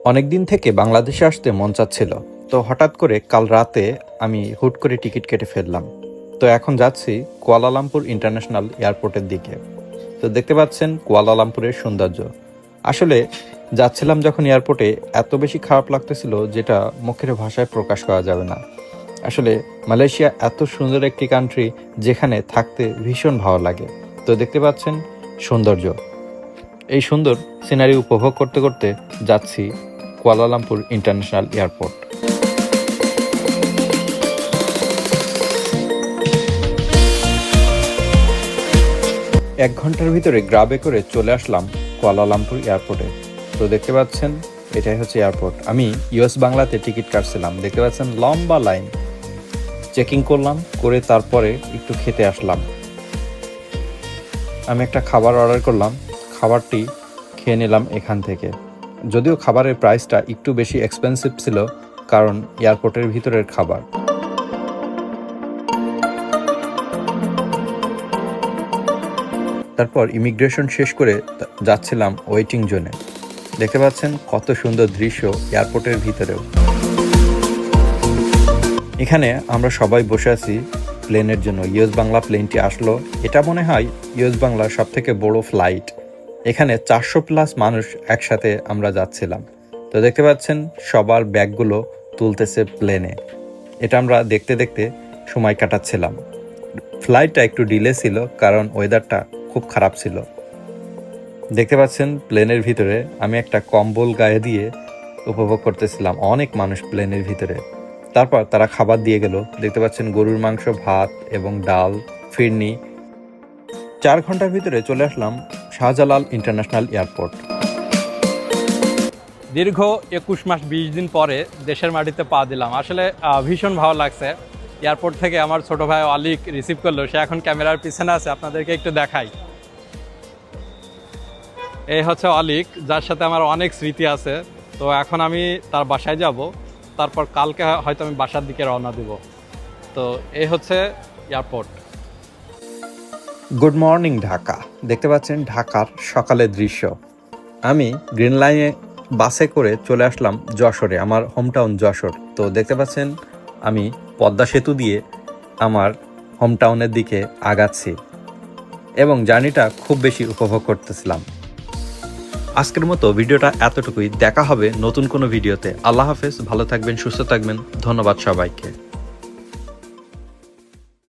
অনেকদিন থেকে বাংলাদেশে আসতে মন চাচ্ছিল, তো হঠাৎ করে কাল রাতে আমি হুট করে টিকিট কেটে ফেললাম। তো এখন যাচ্ছি কুয়ালালামপুর ইন্টারন্যাশনাল এয়ারপোর্টের দিকে। তো দেখতে পাচ্ছেন কুয়ালালামপুরের সৌন্দর্য। আসলে যাচ্ছিলাম যখন এয়ারপোর্টে এত বেশি খারাপ লাগতেছিল যেটা মুখের ভাষায় প্রকাশ করা যাবে না। আসলে মালয়েশিয়া এত সুন্দর একটি কান্ট্রি যেখানে থাকতে ভীষণ ভালো লাগে। তো দেখতে পাচ্ছেন সৌন্দর্য, এই সুন্দর সিনারি উপভোগ করতে করতে যাচ্ছি কুয়ালালামপুর ইন্টারন্যাশনাল এয়ারপোর্ট। এক ঘন্টার ভিতরে গ্রাবে করে চলে আসলাম কুয়ালালামপুর এয়ারপোর্টে। তো দেখতে পাচ্ছেন এটাই হচ্ছে এয়ারপোর্ট। আমি ইউএস বাংলাতে টিকিট কাটছিলাম, দেখতে পাচ্ছেন লম্বা লাইন। চেকিং করলাম, করে তারপরে একটু খেতে আসলাম। আমি একটা খাবার অর্ডার করলাম, খাবারটি খেয়ে নিলাম এখান থেকে। যদিও খাবারের প্রাইসটা একটু বেশি এক্সপেন্সিভ ছিল, কারণ এয়ারপোর্টের ভিতরের খাবার। তারপর ইমিগ্রেশন শেষ করে যাচ্ছিলাম ওয়েটিং জোনে। দেখতে পাচ্ছেন কত সুন্দর দৃশ্য এয়ারপোর্টের ভিতরেও। এখানে আমরা সবাই বসে আছি প্লেনের জন্য। ইউএস বাংলা প্লেনটি আসলো, এটা মনে হয় ইউএস বাংলার সব থেকে বড় ফ্লাইট। এখানে 400+ মানুষ একসাথে আমরা যাচ্ছিলাম। তো দেখতে পাচ্ছেন সবার ব্যাগগুলো তুলতেছে প্লেনে। এটা আমরা দেখতে দেখতে সময় কাটাচ্ছিলাম। ফ্লাইটটা একটু ডিলে ছিল কারণ ওয়েদারটা খুব খারাপ ছিল। দেখতে পাচ্ছেন প্লেনের ভিতরে আমি একটা কম্বল গায়ে দিয়ে উপভোগ করতেছিলাম। অনেক মানুষ প্লেনের ভিতরে। তারপর তারা খাবার দিয়ে গেল। দেখতে পাচ্ছেন গরুর মাংস, ভাত এবং ডাল, ফিরনি। 4 ঘন্টার ভিতরে চলে আসলাম শাহজালাল ইন্টারন্যাশনাল এয়ারপোর্ট। দীর্ঘ 21 মাস 20 দিন পরে দেশের মাটিতে পা দিলাম। আসলে ভীষণ ভালো লাগছে। এয়ারপোর্ট থেকে আমার ছোট ভাই অলিক রিসিভ করলো, সে এখন ক্যামেরার পিছনে আছে, আপনাদেরকে একটু দেখাই। এই হচ্ছে অলিক, যার সাথে আমার অনেক স্মৃতি আছে। তো এখন আমি তার বাসায় যাব, তারপর কালকে হয়তো আমি বাসার দিকে রওনা দিব। তো এই হচ্ছে এয়ারপোর্ট। Good morning Dhaka. দেখতে পাচ্ছেন ঢাকার সকালের দৃশ্য। আমি গ্রিন লাইনে বাসে করে চলে আসলাম যশোরে, আমার হোমটাউন যশোর। তো দেখতে পাচ্ছেন আমি পদ্মা সেতু দিয়ে আমার হোমটাউনের দিকে আগাচ্ছি এবং জার্নিটা খুব বেশি উপভোগ করতেছিলাম। আজকের মতো ভিডিওটা এতটুকুই। দেখা হবে নতুন কোনো ভিডিওতে। আল্লাহ হাফেজ, ভালো থাকবেন, সুস্থ থাকবেন। ধন্যবাদ সবাইকে।